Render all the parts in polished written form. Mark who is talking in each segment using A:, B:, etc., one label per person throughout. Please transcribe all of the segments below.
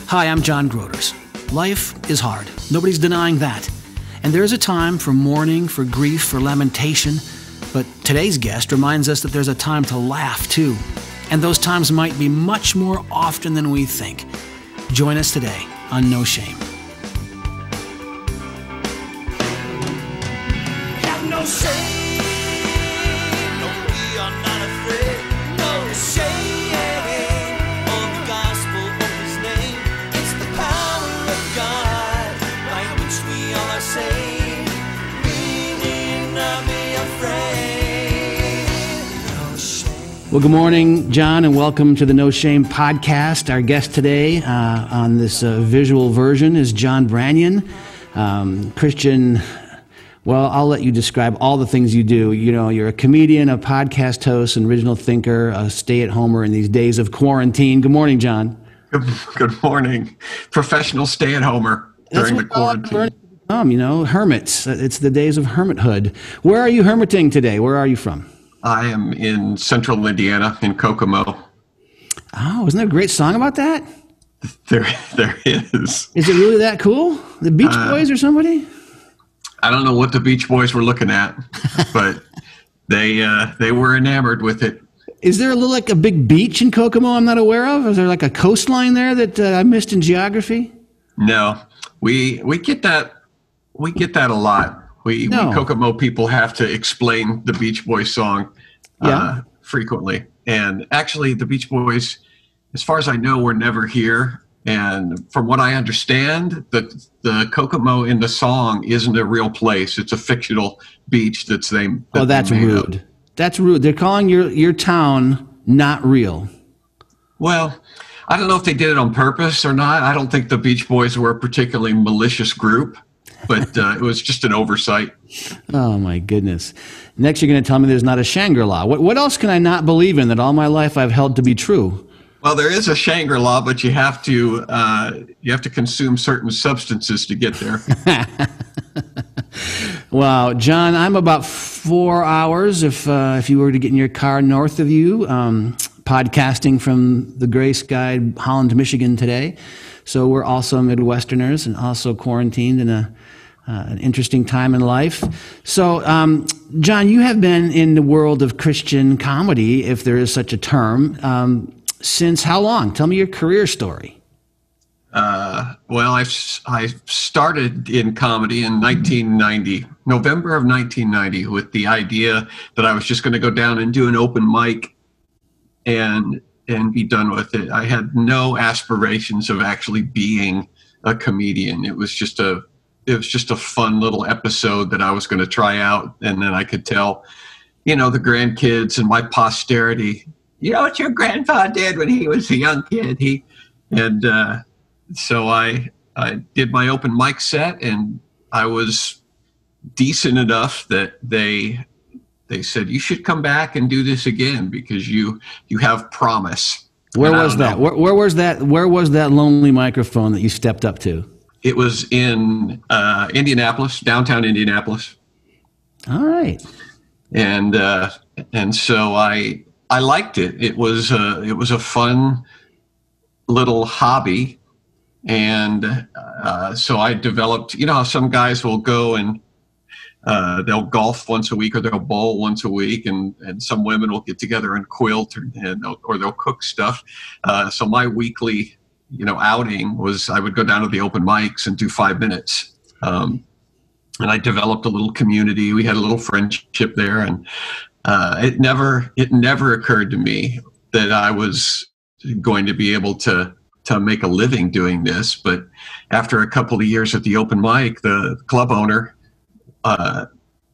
A: Hi, I'm John Groders. Life is hard. Nobody's denying that. And there is a time for mourning, for grief, for lamentation. But today's guest reminds us that there's a time to laugh, too. And those times might be much more often than we think. Join us today on No Shame.
B: Have no shame. No, we are not afraid. No shame on the gospel of his name. It's the power of God by which we all are saved. We need not be afraid. No shame.
A: Well, good morning, John, and welcome to the No Shame podcast. Our guest today on this visual version is John Branyan, Christian. Well, I'll let you describe all the things you do. You know, you're a comedian, a podcast host, an original thinker, a stay-at-homer in these days of quarantine. Good morning, John.
C: Good morning. Professional stay-at-homer during the quarantine.
A: Hermits. It's the days of hermithood. Where are you hermiting today? Where are you from?
C: I am in central Indiana, in Kokomo.
A: Oh, isn't there a great song about that?
C: There is.
A: Is it really that cool? The Beach Boys or somebody?
C: I don't know what the Beach Boys were looking at, but they were enamored with it.
A: Is there like a big beach in Kokomo I'm not aware of? Is there like a coastline there that I missed in geography?
C: No, we get that a lot. We Kokomo people have to explain the Beach Boys song frequently. And actually, the Beach Boys, as far as I know, were never here. And from what I understand, the Kokomo in the song isn't a real place. It's a fictional beach that's named.
A: Oh, that's rude. Up. That's rude. They're calling your town not real.
C: Well, I don't know if they did it on purpose or not. I don't think the Beach Boys were a particularly malicious group, but it was just an oversight.
A: Oh, my goodness. Next, you're going to tell me there's not a Shangri-La. What else can I not believe in that all my life I've held to be true?
C: Well, there is a Shangri-La, but you have to consume certain substances to get there.
A: Wow, John, I'm about 4 hours if you were to get in your car north of you, podcasting from the gray skied Holland, Michigan today. So we're also Midwesterners and also quarantined in an interesting time in life. So, John, you have been in the world of Christian comedy, if there is such a term. Since how long? Tell me your career story.
C: Well, I started in comedy in 1990, November of 1990, with the idea that I was just going to go down and do an open mic and be done with it. I had no aspirations of actually being a comedian. It was just a fun little episode that I was going to try out, and then I could tell, the grandkids and my posterity, what your grandpa did when he was a young kid. So I did my open mic set, and I was decent enough that they said, you should come back and do this again because you have promise.
A: Where was that? Where was that lonely microphone that you stepped up to?
C: It was in Indianapolis, downtown Indianapolis.
A: All right.
C: And so I liked it. It was a fun little hobby, and so I developed. You know how some guys will go and they'll golf once a week or they'll bowl once a week, and some women will get together and quilt or they'll cook stuff. So my weekly outing was I would go down to the open mics and do 5 minutes. And I developed a little community. We had a little friendship there, and it never occurred to me that I was going to be able to make a living doing this. But after a couple of years at the open mic, the club owner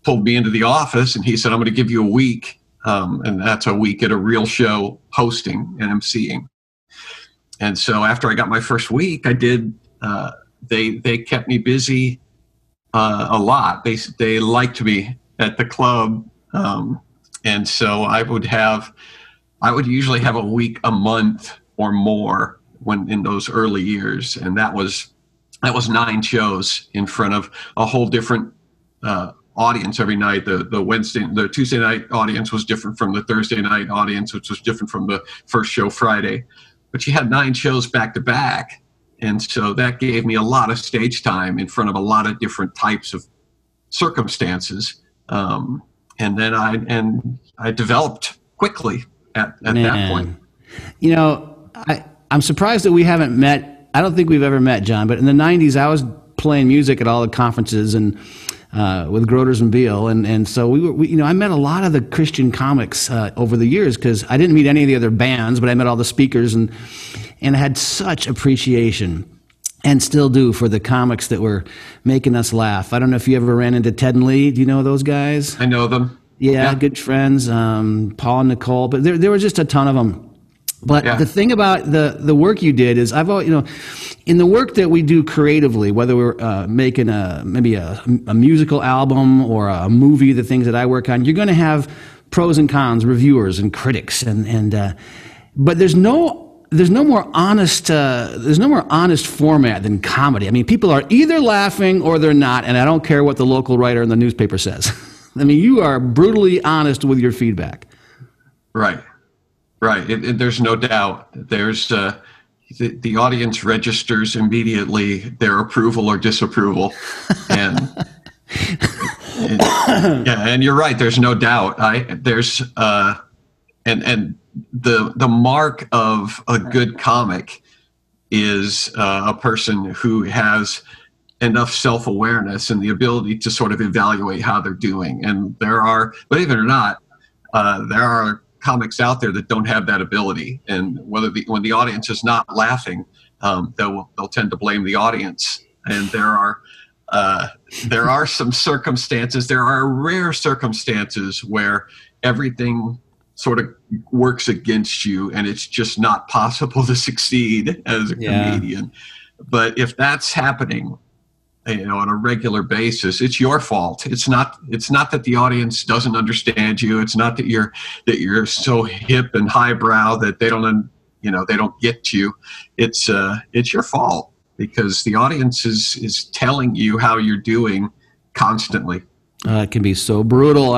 C: pulled me into the office, and he said, I'm going to give you a week. And that's a week at a real show hosting and emceeing. And so after I got my first week, I did, they kept me busy a lot. They liked me at the club. And so I would usually have a week, a month or more when in those early years. And that was 9 shows in front of a whole different audience every night. The Tuesday night audience was different from the Thursday night audience, which was different from the first show Friday. But you had 9 shows back to back, And so that gave me a lot of stage time in front of a lot of different types of circumstances. And then I developed quickly at that point.
A: You know, I'm surprised that we haven't met. I don't think we've ever met, John, but in the 90s, I was playing music at all the conferences and with Groders and Beale. And so I met a lot of the Christian comics over the years, because I didn't meet any of the other bands, but I met all the speakers and I had such appreciation, and still do, for the comics that were making us laugh. I don't know if you ever ran into Ted and Lee. Do you know those guys?
C: I know them.
A: Yeah, good friends, Paul and Nicole, but there were just a ton of them. But the thing about the work you did is, I've always, in the work that we do creatively, whether we're making maybe a musical album or a movie, the things that I work on, you're going to have pros and cons, reviewers and critics, but there's no more honest format than comedy. I mean, people are either laughing or they're not, and I don't care what the local writer in the newspaper says. I mean, you are brutally honest with your feedback.
C: Right. There's no doubt. There's the audience registers immediately their approval or disapproval, and you're right. There's no doubt. The mark of a good comic is a person who has enough self-awareness and the ability to sort of evaluate how they're doing. And there are, believe it or not, there are comics out there that don't have that ability. And when the audience is not laughing, they'll tend to blame the audience. And there are some circumstances, there are rare circumstances where everything sort of works against you and it's just not possible to succeed as a comedian. But if that's happening, on a regular basis, it's your fault. It's not that the audience doesn't understand you. It's not that you're so hip and highbrow that they don't get you. It's your fault, because the audience is telling you how you're doing constantly.
A: It can be so brutal.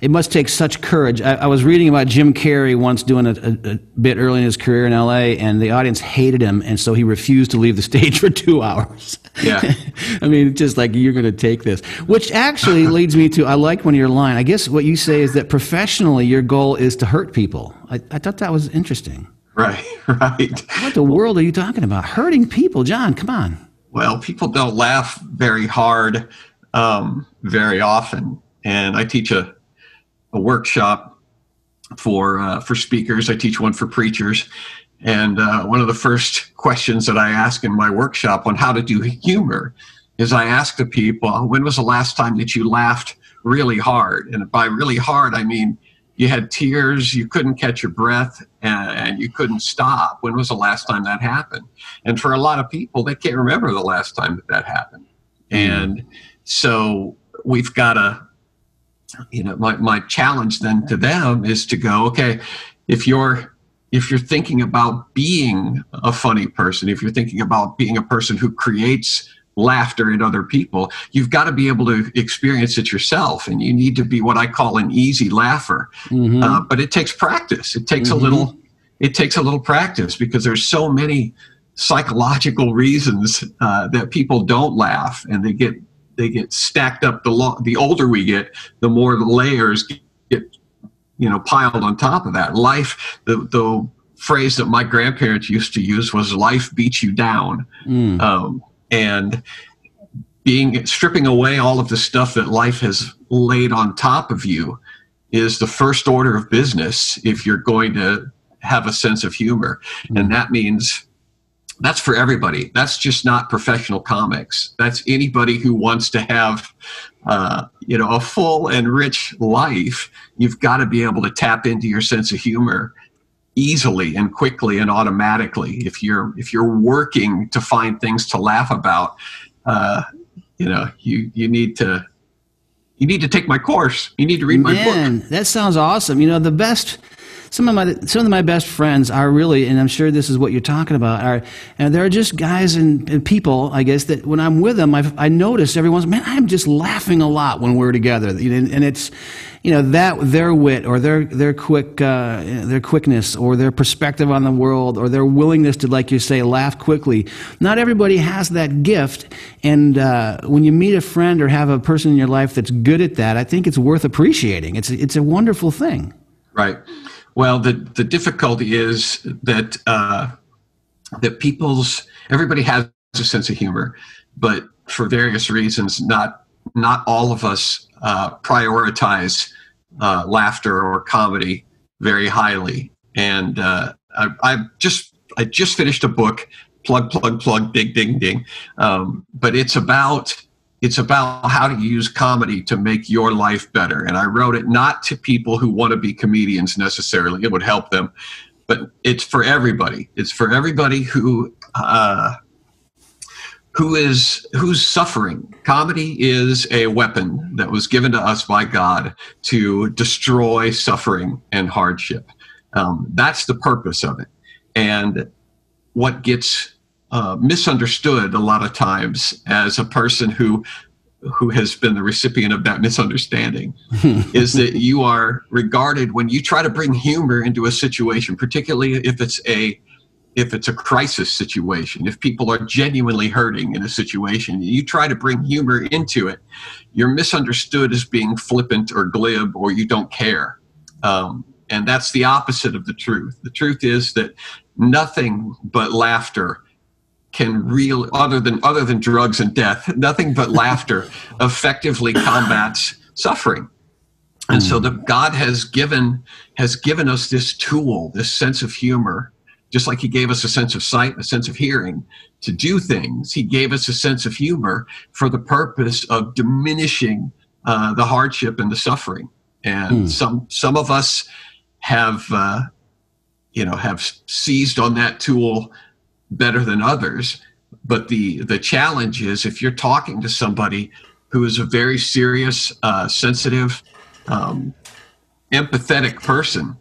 A: It must take such courage. I was reading about Jim Carrey once doing a bit early in his career in L.A., and the audience hated him, and so he refused to leave the stage for 2 hours.
C: Yeah.
A: I mean, just like, you're going to take this. Which actually leads me to, I like one of your line. I guess what you say is that professionally your goal is to hurt people. I thought that was interesting.
C: Right.
A: What the world are you talking about? Hurting people, John, come on.
C: Well, people don't laugh very hard very often, and I teach a workshop for speakers. I teach one for preachers, and one of the first questions that I ask in my workshop on how to do humor is, I ask the people, when was the last time that you laughed really hard? And by really hard, I mean you had tears, you couldn't catch your breath, and you couldn't stop. When was the last time that happened? And for a lot of people, they can't remember the last time that happened. And so we've got to, my challenge then to them is to go, okay, if you're thinking about being a funny person, if you're thinking about being a person who creates laughter in other people, you've got to be able to experience it yourself, and you need to be what I call an easy laugher. But it takes practice. It takes a little practice, because there's so many psychological reasons that people don't laugh, and they get stacked up. The older we get, the more the layers get piled on top of that. Life, the phrase that my grandparents used to use was, life beats you down. And stripping away all of the stuff that life has laid on top of you is the first order of business if you're going to have a sense of humor. And that means that's for everybody. That's just not professional comics. That's anybody who wants to have, a full and rich life. You've got to be able to tap into your sense of humor easily and quickly and automatically. If you're working to find things to laugh about, you need to take my course. You need to read my book.
A: That sounds awesome. The some of my best friends are really, and I'm sure this is what you're talking about, and they're just guys and people, I guess, that when I'm with them, I notice every once, man, I'm just laughing a lot when we're together, and it's, that their wit or their quickness or their perspective on the world or their willingness to, like you say, laugh quickly. Not everybody has that gift, and when you meet a friend or have a person in your life that's good at that, I think it's worth appreciating. It's a wonderful thing.
C: Right. Well, the difficulty is that everybody has a sense of humor, but for various reasons, not all of us prioritize laughter or comedy very highly. And I just finished a book, plug, ding, ding, ding. But it's about how to use comedy to make your life better. And I wrote it not to people who want to be comedians necessarily. It would help them, but it's for everybody. It's for everybody who's suffering. Comedy is a weapon that was given to us by God to destroy suffering and hardship. That's the purpose of it. And what gets misunderstood a lot of times as a person who has been the recipient of that misunderstanding is that you are regarded, when you try to bring humor into a situation, particularly if it's a crisis situation, if people are genuinely hurting in a situation, you try to bring humor into it, you're misunderstood as being flippant or glib, or you don't care. And that's the opposite of the truth. The truth is that nothing but laughter can really, other than drugs and death, nothing but laughter effectively combats suffering. And so God has given us this tool, this sense of humor. Just like he gave us a sense of sight, a sense of hearing to do things, he gave us a sense of humor for the purpose of diminishing the hardship and the suffering. And some of us have seized on that tool better than others. But the challenge is, if you're talking to somebody who is a very serious, sensitive, empathetic person,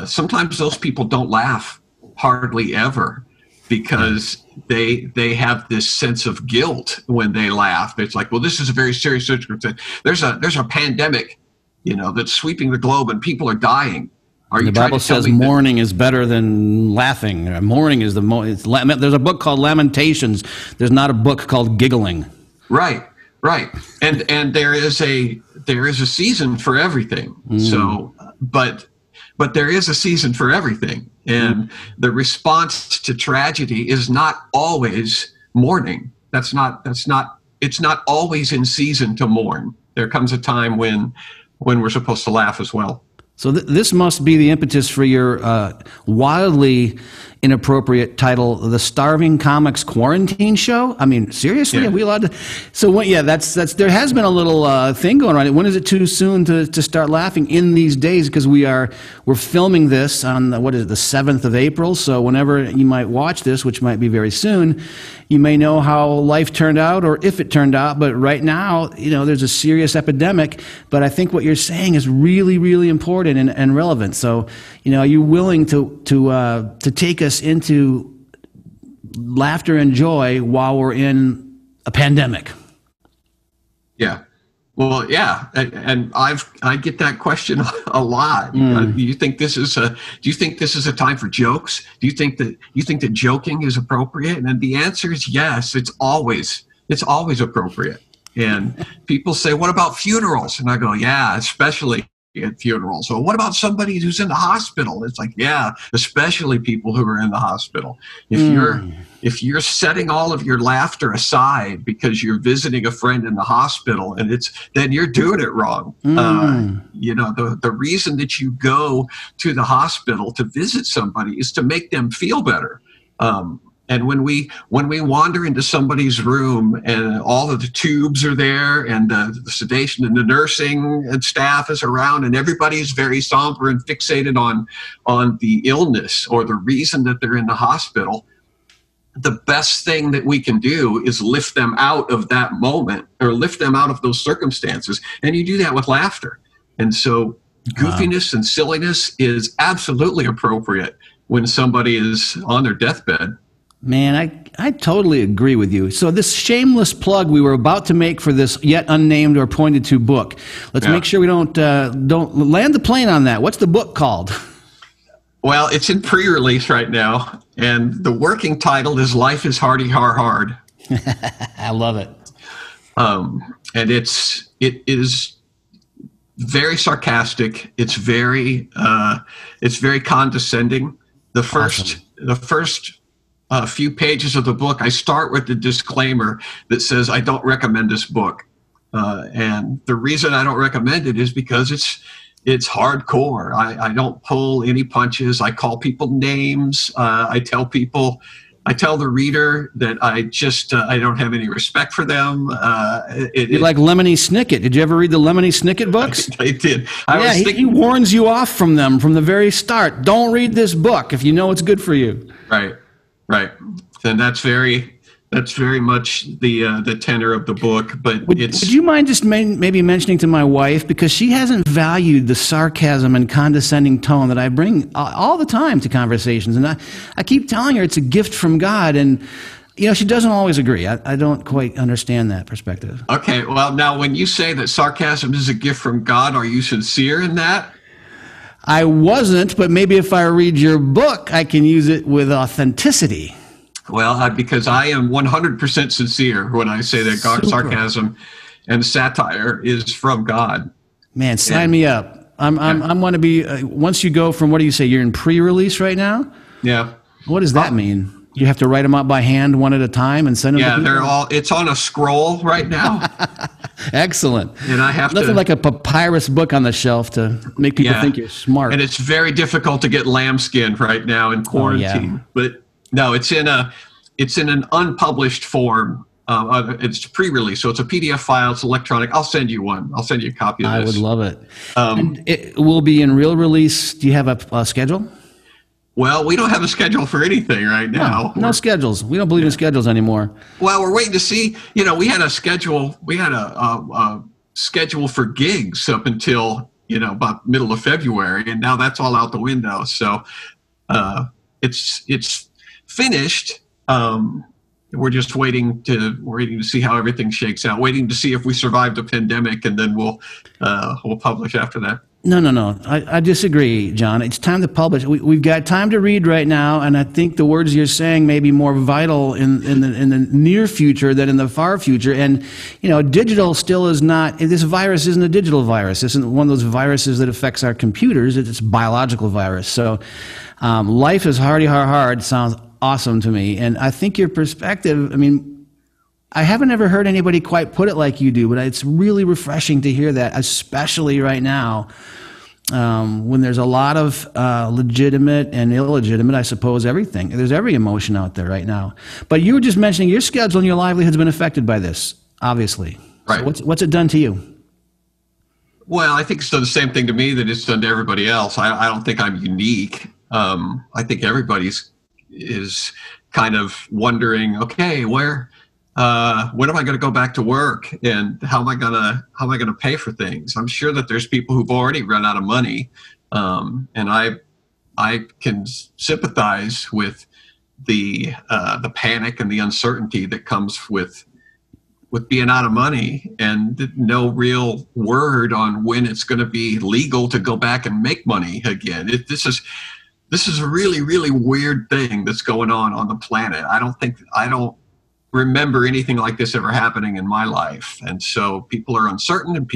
C: sometimes those people don't laugh hardly ever, because they have this sense of guilt when they laugh. It's like, well, this is a very serious situation. There's a pandemic, that's sweeping the globe and people are dying.
A: The Bible says mourning is better than laughing. Mourning is there's a book called Lamentations. There's not a book called giggling.
C: Right. And there is a season for everything. So, but there is a season for everything. And the response to tragedy is not always mourning. It's not always in season to mourn. There comes a time when we're supposed to laugh as well.
A: So this must be the impetus for your wildly inappropriate title, The Starving Comics Quarantine Show. I mean, seriously,
C: Yeah.
A: Are we allowed to? So that's there has been a little thing going on. When is it too soon to start laughing in these days? Because we're filming this on the 7th of April. So whenever you might watch this, which might be very soon, you may know how life turned out, or if it turned out. But right now, there's a serious epidemic. But I think what you're saying is really, really important and relevant. So, are you willing to take us into laughter and joy while we're in a pandemic?
C: Yeah. Well, yeah, and I get that question a lot. Do you think this is a time for jokes? Do you think that joking is appropriate? And the answer is yes. It's always appropriate. And people say, "What about funerals?" And I go, "Yeah, especially at funerals." So what about somebody who's in the hospital? It's like, yeah, especially people who are in the hospital. If you're setting all of your laughter aside because you're visiting a friend in the hospital, and then you're doing it wrong. The reason that you go to the hospital to visit somebody is to make them feel better. And when we wander into somebody's room and all of the tubes are there and the sedation and the nursing and staff is around and everybody's very somber and fixated on the illness or the reason that they're in the hospital, the best thing that we can do is lift them out of that moment or lift them out of those circumstances. And you do that with laughter. And so goofiness and silliness is absolutely appropriate when somebody is on their deathbed.
A: Man, I totally agree with you. So this shameless plug we were about to make for this yet unnamed or pointed to book. Let's make sure we don't land the plane on that. What's the book called?
C: Well, it's in pre-release right now, and the working title is "Life is Hardy Har Hard."
A: I love it.
C: And it is very sarcastic. It's very condescending. The first few pages of the book, I start with the disclaimer that says I don't recommend this book, and the reason I don't recommend it is because it's hardcore. I don't pull any punches. I call people names. I tell the reader that I don't have any respect for them.
A: You're like Lemony Snicket. Did you ever read the Lemony Snicket books?
C: I did.
A: He warns you off from them from the very start. Don't read this book if you know it's good for you.
C: Right. And that's very much the tenor of the book. But would you
A: mind just maybe mentioning to my wife, because she hasn't valued the sarcasm and condescending tone that I bring all the time to conversations, and I keep telling her it's a gift from God, and she doesn't always agree. I don't quite understand that perspective.
C: Okay, well, now when you say that sarcasm is a gift from God, are you sincere in that?
A: I wasn't, but maybe if I read your book, I can use it with authenticity.
C: Well, because I am 100% sincere when I say that sarcasm and satire is from God.
A: Man, sign me up. I'm going to be, once you go from, what do you say, you're in pre-release right now?
C: Yeah.
A: What does that mean? You have to write them out by hand one at a time and send them to people?
C: It's on a scroll right now.
A: Excellent.
C: And I have
A: nothing like a papyrus book on the shelf to make people think you're smart.
C: And it's very difficult to get lambskin right now in quarantine. But no, it's in an unpublished form. It's pre-release, so it's a PDF file. It's electronic. I'll send you one. I'll send you a copy of this.
A: I would love it. And it will be in real release. Do you have a schedule?
C: Well, we don't have a schedule for anything right now.
A: No schedules. We don't believe in schedules anymore.
C: Well, we're waiting to see. We had a schedule. We had a schedule for gigs up until about middle of February, and now that's all out the window. So it's finished. We're just waiting to see how everything shakes out. Waiting to see if we survive the pandemic, and then we'll publish after that.
A: No. I disagree, John. It's time to publish. We've got time to read right now, and I think the words you're saying may be more vital in the near future than in the far future. And digital still is not. This virus isn't a digital virus. This isn't one of those viruses that affects our computers. It's a biological virus. So, life is hardy hard sounds awesome to me, and I think your perspective. I mean, I haven't ever heard anybody quite put it like you do, but it's really refreshing to hear that, especially right now, when there's a lot of legitimate and illegitimate, I suppose, everything. There's every emotion out there right now. But you were just mentioning your schedule and your livelihood's been affected by this, obviously.
C: Right.
A: So what's it done to you?
C: Well, I think it's done the same thing to me that it's done to everybody else. I don't think I'm unique. I think everybody's is kind of wondering, okay, when am I going to go back to work, and how am I going to pay for things? I'm sure that there's people who've already run out of money, and I can sympathize with the panic and the uncertainty that comes with being out of money and no real word on when it's going to be legal to go back and make money again. This is a really, really weird thing that's going on the planet. I don't remember anything like this ever happening in my life. And so people are uncertain, and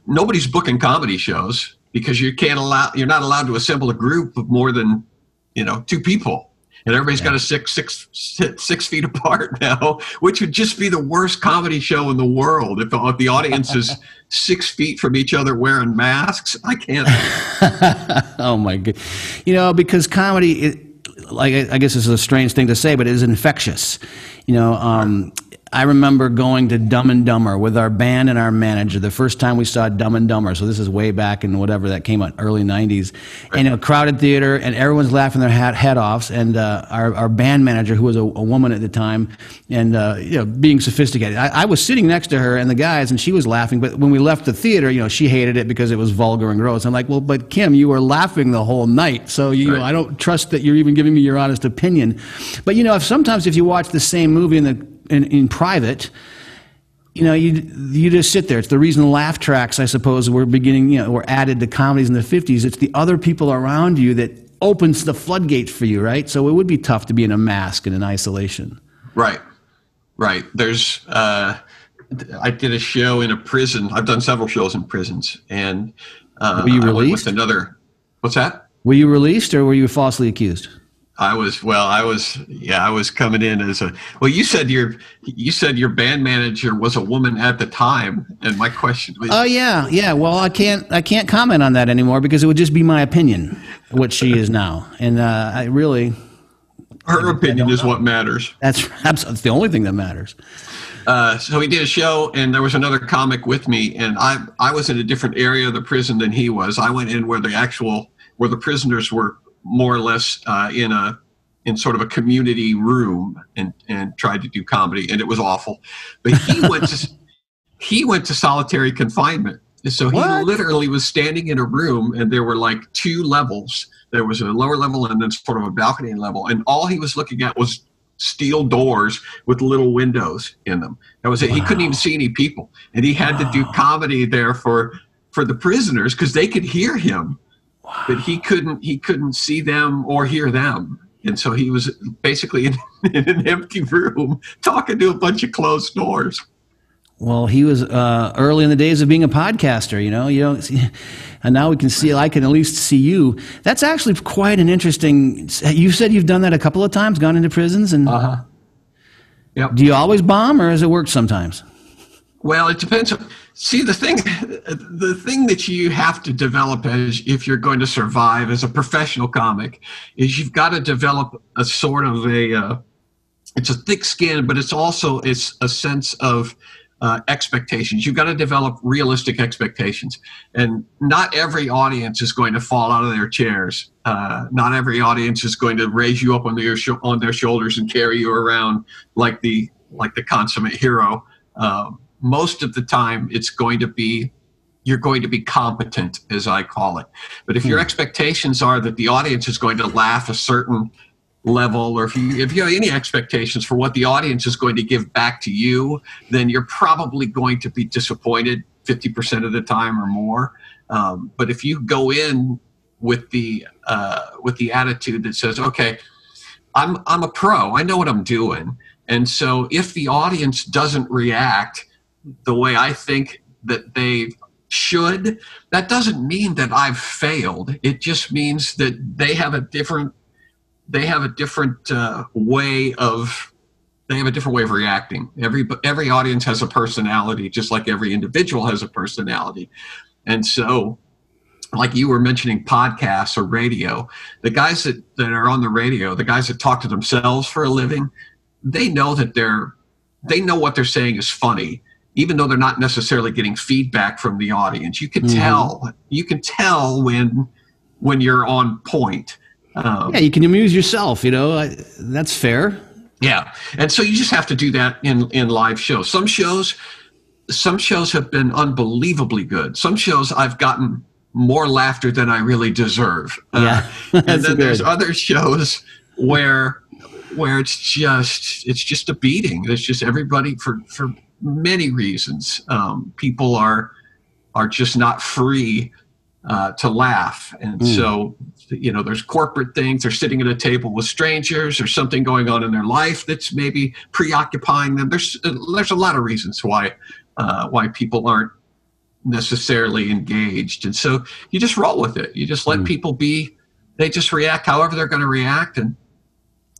C: nobody's booking comedy shows because you're not allowed to assemble a group of more than, 2 people. And everybody's got to sit 6 feet apart now, which would just be the worst comedy show in the world. If the audience is 6 feet from each other wearing masks, I can't.
A: Oh my God. Because comedy, I guess this is a strange thing to say, but it is infectious. I remember going to Dumb and Dumber with our band and our manager the first time we saw Dumb and Dumber. So this is way back in whatever that came out, early 90s. And a crowded theater, and everyone's laughing their head offs. And our band manager, who was a woman at the time, and being sophisticated, I was sitting next to her and the guys, and she was laughing. But when we left the theater, she hated it because it was vulgar and gross. I'm like, well, but Kim, you were laughing the whole night, so I don't trust that you're even giving me your honest opinion. But sometimes if you watch the same movie in private, you just sit there. It's the reason laugh tracks, I suppose, were added to comedies in the 50s. It's the other people around you that opens the floodgates for you, right? So it would be tough to be in a mask and in isolation.
C: Right. There's, I did a show in a prison. I've done several shows in prisons, and
A: were you released?
C: What's that?
A: Were you released, or were you falsely accused?
C: I was coming in as you said your band manager was a woman at the time, and my question was,
A: oh yeah, well, I can't comment on that anymore because it would just be my opinion, what she is now, and
C: her opinion is what matters.
A: That's the only thing that matters.
C: So we did a show, and there was another comic with me, and I was in a different area of the prison than he was. I went in where the prisoners were more or less in sort of a community room, and tried to do comedy, and it was awful. But he went to solitary confinement. So he literally was standing in a room, and there were like two levels. There was a lower level and then sort of a balcony level, and all he was looking at was steel doors with little windows in them. That was it. He couldn't even see any people, and he had to do comedy there for the prisoners because they could hear him. Wow. But he couldn't see them or hear them. And so he was basically in an empty room talking to a bunch of closed doors.
A: Well, he was early in the days of being a podcaster, you don't see, and now I can at least see you. That's actually quite an interesting, you said you've done that a couple of times, gone into prisons, and
C: Yep.
A: Do you always bomb, or has it worked sometimes?
C: Well, it depends. See, the thing that you have to develop if you're going to survive as a professional comic is you've got to develop a sort of it's a thick skin, but it's a sense of expectations. You've got to develop realistic expectations, and not every audience is going to fall out of their chairs. Not every audience is going to raise you up on their shoulders and carry you around like the consummate hero. Most of the time, you're going to be competent, as I call it. But if your expectations are that the audience is going to laugh a certain level, or if you have any expectations for what the audience is going to give back to you, then you're probably going to be disappointed 50% of the time or more. But if you go in with the attitude that says, okay, I'm a pro, I know what I'm doing, and so if the audience doesn't react the way I think that they should, that doesn't mean that I've failed. It just means that they have a different way of reacting. Every audience has a personality, just like every individual has a personality. And so, like you were mentioning podcasts or radio, the guys that are on the radio, the guys that talk to themselves for a living, they know what they're saying is funny, even though they're not necessarily getting feedback from the audience. You can tell when you're on point.
A: You can amuse yourself, that's fair.
C: Yeah. And so you just have to do that in live shows. Some shows have been unbelievably good. Some shows I've gotten more laughter than I really deserve.
A: Yeah.
C: And then there's other shows where it's just a beating. It's just everybody for many reasons. People are just not free to laugh. And so, there's corporate things. They're sitting at a table with strangers. There's something going on in their life that's maybe preoccupying them. There's a lot of reasons why people aren't necessarily engaged. And so you just roll with it. You just let people be. They just react however they're going to react, and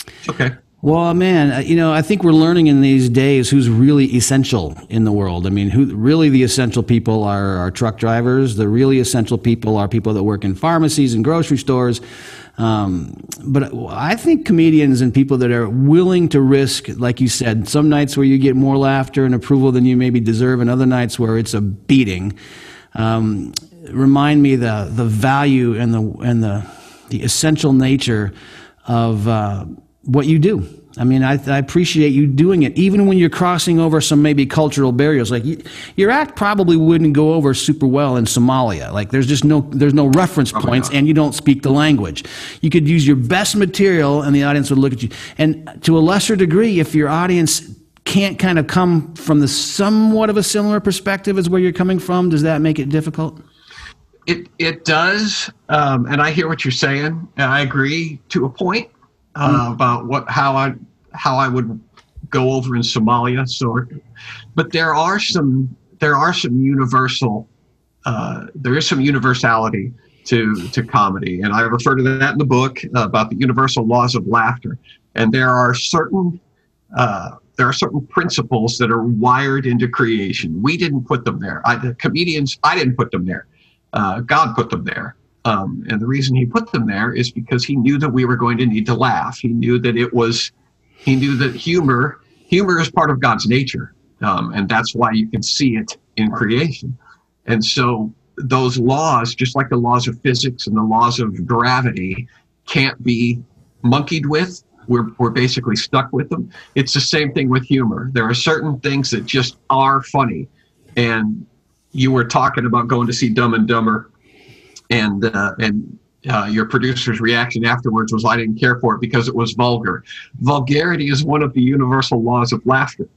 C: it's okay.
A: Well, man, I think we're learning in these days who's really essential in the world. I mean, who really the essential people are truck drivers. The really essential people are people that work in pharmacies and grocery stores. But I think comedians and people that are willing to risk, like you said, some nights where you get more laughter and approval than you maybe deserve, and other nights where it's a beating, remind me the value and the essential nature of what you do. I mean, I appreciate you doing it, even when you're crossing over some maybe cultural barriers. Like your act probably wouldn't go over super well in Somalia. Like there's no reference points, and you don't speak the language. You could use your best material, and the audience would look at you. And to a lesser degree, if your audience can't kind of come from the somewhat of a similar perspective as where you're coming from, does that make it difficult?
C: It does, and I hear what you're saying, and I agree to a point. About how I would go over in Somalia. So, but there is some universality to comedy, and I refer to that in the book about the universal laws of laughter. And there are certain principles that are wired into creation. We didn't put them there. I didn't put them there. God put them there. And the reason he put them there is because he knew that we were going to need to laugh. He knew that humor is part of God's nature. And that's why you can see it in creation. And so those laws, just like the laws of physics and the laws of gravity, can't be monkeyed with. We're basically stuck with them. It's the same thing with humor. There are certain things that just are funny. And you were talking about going to see Dumb and Dumber. And your producer's reaction afterwards was, I didn't care for it because it was vulgar. Vulgarity is one of the universal laws of laughter.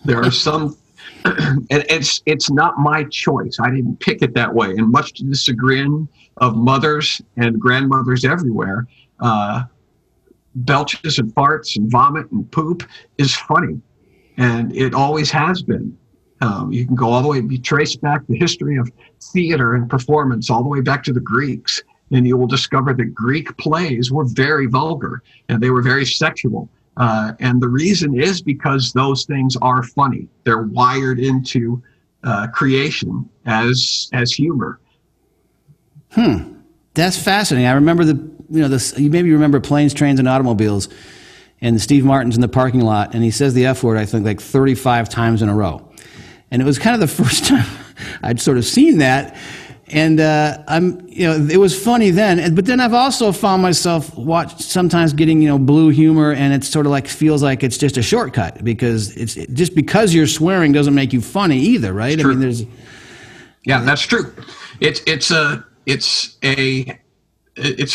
C: There are some, and it's not my choice. I didn't pick it that way. And much to the chagrin of mothers and grandmothers everywhere, belches and farts and vomit and poop is funny. And it always has been. You can go all the way, you trace back the history of theater and performance all the way back to the Greeks, and you will discover that Greek plays were very vulgar and they were very sexual. And the reason is because those things are funny. They're wired into creation as humor.
A: That's fascinating. I remember you maybe remember Planes, Trains, and Automobiles, and Steve Martin's in the parking lot, and he says the F word, I think, like 35 times in a row. And it was kind of the first time I'd sort of seen that, and it was funny then. But then I've also found myself sometimes getting blue humor, and it's sort of like feels like it's just a shortcut because just because you're swearing doesn't make you funny either, right?
C: True.
A: I mean,
C: that's true. It's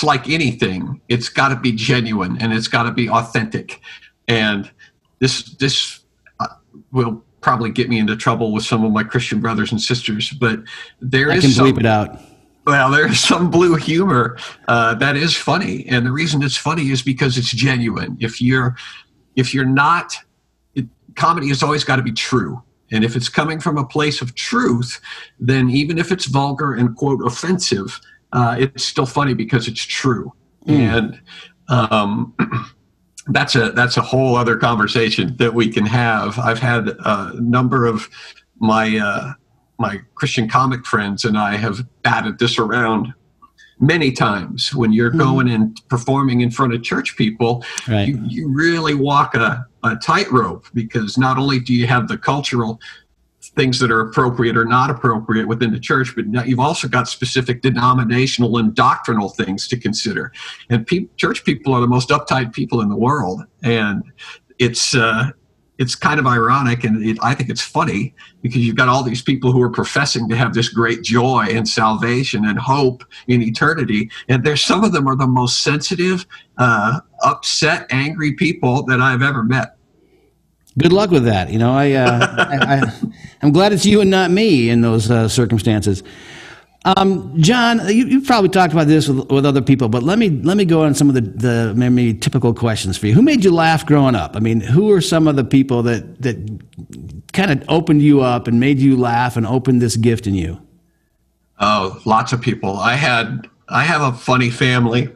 C: like anything. It's got to be genuine and it's got to be authentic, and this will probably get me into trouble with some of my Christian brothers and sisters, but
A: I can bleep it out.
C: Well, there's some blue humor that is funny, and the reason it's funny is because it's genuine. If you're not, comedy has always got to be true, and if it's coming from a place of truth, then even if it's vulgar and quote offensive, it's still funny because it's true. And that's a whole other conversation that we can have. I've had a number of my Christian comic friends and I have batted this around many times. When you're going and performing in front of church people,
A: right,
C: you really walk a tightrope, because not only do you have the cultural things that are appropriate or not appropriate within the church, but you've also got specific denominational and doctrinal things to consider. And church people are the most uptight people in the world. And it's kind of ironic, and I think it's funny, because you've got all these people who are professing to have this great joy and salvation and hope in eternity. And there's some of them are the most sensitive, upset, angry people that I've ever met.
A: Good luck with that. I'm glad it's you and not me in those circumstances. John, you've probably talked about this with other people, but let me go on some of the maybe typical questions for you. Who made you laugh growing up? I mean, who are some of the people that kind of opened you up and made you laugh and opened this gift in you?
C: Oh, lots of people. I have a funny family.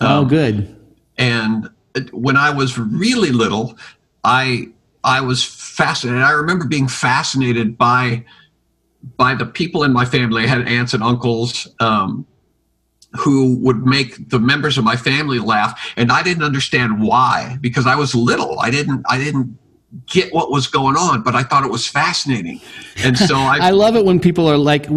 A: Oh, good.
C: And when I was really little, I was fascinated. I remember being fascinated by the people in my family. I had aunts and uncles who would make the members of my family laugh, and I didn't understand why, because I was little. I didn't get what was going on, but I thought it was fascinating. And so
A: I love it when people are like,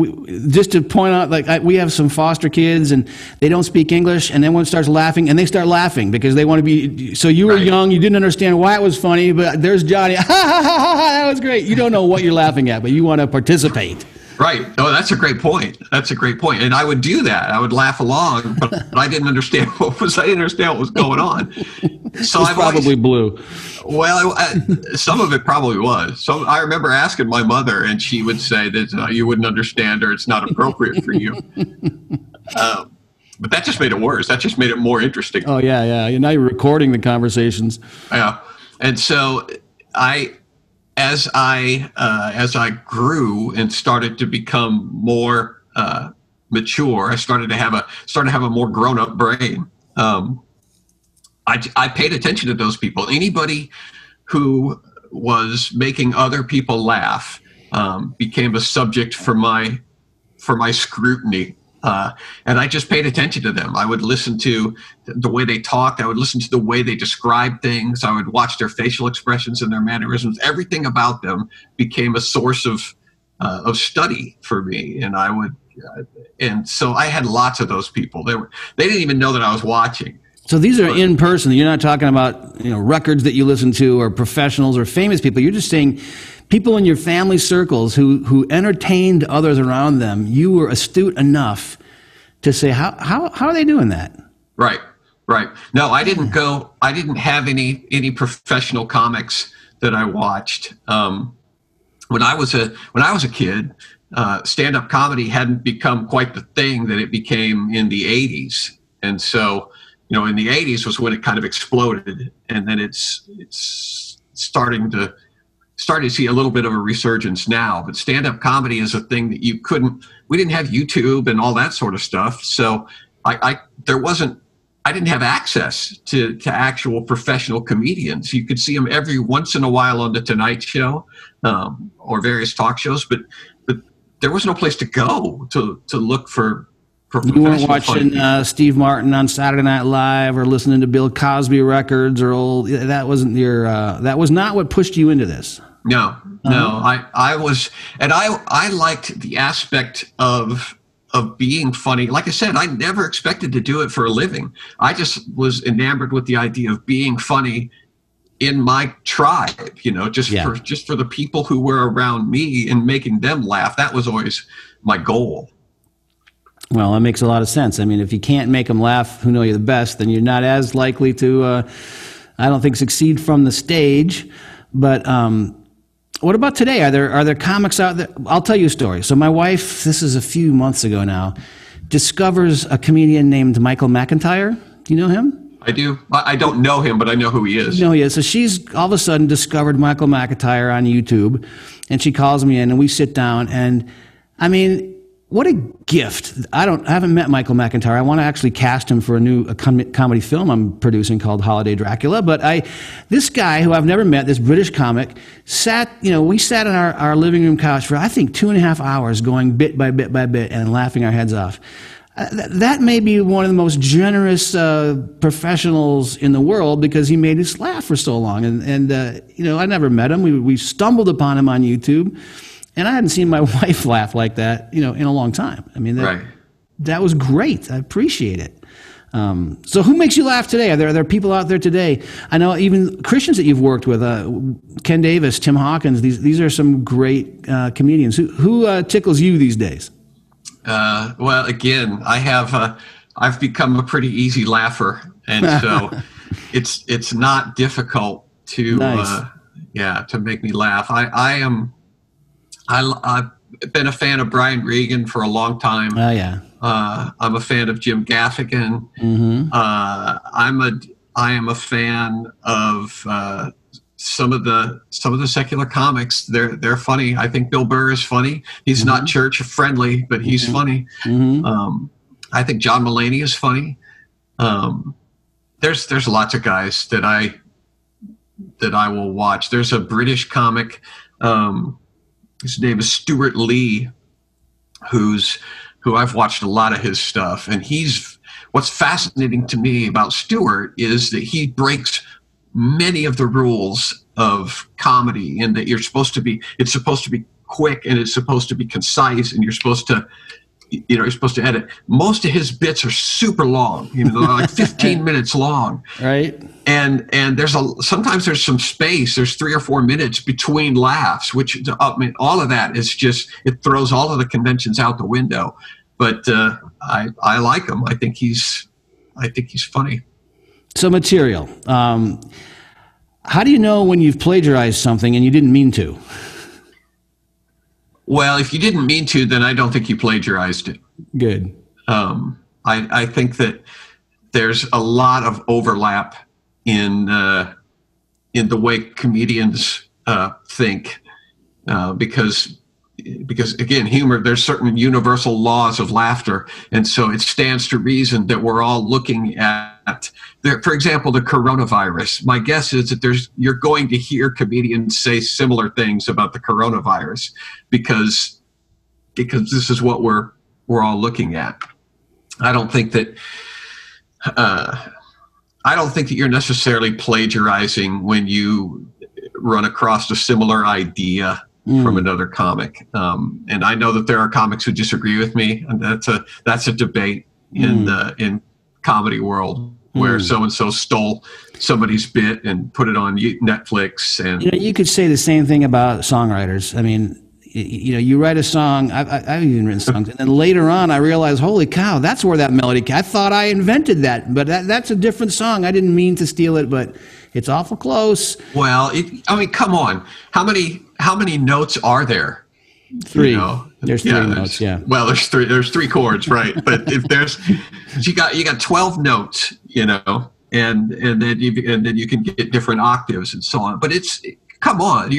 A: just to point out, like we have some foster kids and they don't speak English, and then one starts laughing and they start laughing because they want to be, so you were
C: Right.
A: young, you didn't understand why it was funny, but there's Johnny, ha ha ha ha, that was great. You don't know what you're laughing at, but you want to participate.
C: Right. Oh, that's a great point. That's a great point. And I would do that. I would laugh along, but I didn't understand what was going on. So
A: It's probably blue.
C: Well, some of it probably was. So I remember asking my mother, and she would say that you wouldn't understand, or it's not appropriate for you. But that just made it worse. That just made it more interesting.
A: Oh yeah. Now you're recording the conversations.
C: Yeah. And so as I grew and started to become more mature, I started to have a more grown up brain. I paid attention to those people. Anybody who was making other people laugh became a subject for my scrutiny. And I just paid attention to them. I would listen to the way they talked. I would listen to the way they described things. I would watch their facial expressions and their mannerisms. Everything about them became a source of study for me. And so I had lots of those people. They didn't even know that I was watching.
A: So these are in person. You're not talking about records that you listen to or professionals or famous people. You're just saying people in your family circles who entertained others around them. You were astute enough to say, how are they doing that?
C: Right. No, I didn't have any professional comics that I watched. When I was a kid, stand-up comedy hadn't become quite the thing that it became in the 80s. And so, in the 80s was when it kind of exploded, and then it's starting to see a little bit of a resurgence now. But stand-up comedy is a thing that we didn't have YouTube and all that sort of stuff. So I didn't have access to actual professional comedians. You could see them every once in a while on the Tonight Show or various talk shows, but there was no place to go to look for
A: you weren't watching Steve Martin on Saturday Night Live or listening to Bill Cosby records or old. That wasn't that was not what pushed you into this.
C: No. I was, and I liked the aspect of being funny. Like I said, I never expected to do it for a living. I just was enamored with the idea of being funny in my tribe, just for the people who were around me and making them laugh. That was always my goal.
A: Well, that makes a lot of sense. I mean, if you can't make them laugh who know you the best, then you're not as likely to, I don't think, succeed from the stage. But what about today? Are there comics out there? I'll tell you a story. So my wife, this is a few months ago now, discovers a comedian named Michael McIntyre. Do you know him?
C: I do. I don't know him, but I know who he is.
A: You know who he is. So she's all of a sudden discovered Michael McIntyre on YouTube, and she calls me in, and we sit down, and I mean, what a gift. I haven't met Michael McIntyre. I want to actually cast him for a comedy film I'm producing called Holiday Dracula. But this guy who I've never met, this British comic, we sat on our living room couch for, I think, 2.5 hours going bit by bit by bit and laughing our heads off. That may be one of the most generous professionals in the world because he made us laugh for so long. And I never met him. We stumbled upon him on YouTube. And I hadn't seen my wife laugh like that, in a long time. I mean, that was great. I appreciate it. So who makes you laugh today? Are there people out there today? I know even Christians that you've worked with, Ken Davis, Tim Hawkins, these are some great comedians. Who tickles you these days?
C: Well, again, I've become a pretty easy laugher. And so it's not difficult to, to make me laugh. I've been a fan of Brian Regan for a long time.
A: Oh yeah.
C: I'm a fan of Jim Gaffigan.
A: Mm-hmm.
C: I am a fan of some of the secular comics. They're funny. I think Bill Burr is funny. He's not church friendly, but he's funny.
A: Mm-hmm.
C: I think John Mulaney is funny. There's lots of guys that I will watch. There's a British comic. His name is Stuart Lee, who's who I've watched a lot of his stuff, and what's fascinating to me about Stewart is that he breaks many of the rules of comedy, in that it's supposed to be quick, and it's supposed to be concise, and you're supposed to edit. Most of his bits are super long, they're like 15 minutes long.
A: Right.
C: And sometimes there's some space. There's 3 or 4 minutes between laughs, which, I mean, all of that is just, it throws all of the conventions out the window. But I like him. I think he's funny.
A: So material. How do you know when you've plagiarized something and you didn't mean to?
C: Well, if you didn't mean to, then I don't think you plagiarized it.
A: Good.
C: I think that there's a lot of overlap in the way comedians think, because again, humor, there's certain universal laws of laughter, and so it stands to reason that we're all looking at, for example, the coronavirus. My guess is that you're going to hear comedians say similar things about the coronavirus, because this is what we're all looking at. I don't think that you're necessarily plagiarizing when you run across a similar idea from another comic. And I know that there are comics who disagree with me, and that's a debate in the comedy world, where so-and-so stole somebody's bit and put it on Netflix. And
A: you could say the same thing about songwriters. I mean, you write a song. I've even written songs, and then later on, I realized, holy cow, that's where that melody came. I thought I invented that, but that's a different song. I didn't mean to steal it, but it's awful close.
C: Well, I mean, come on. How many notes are there?
A: 3. There's 3 notes. Yeah.
C: Well, there's 3 chords, right? But if you got 12 notes, and then you can get different octaves and so on. But come on,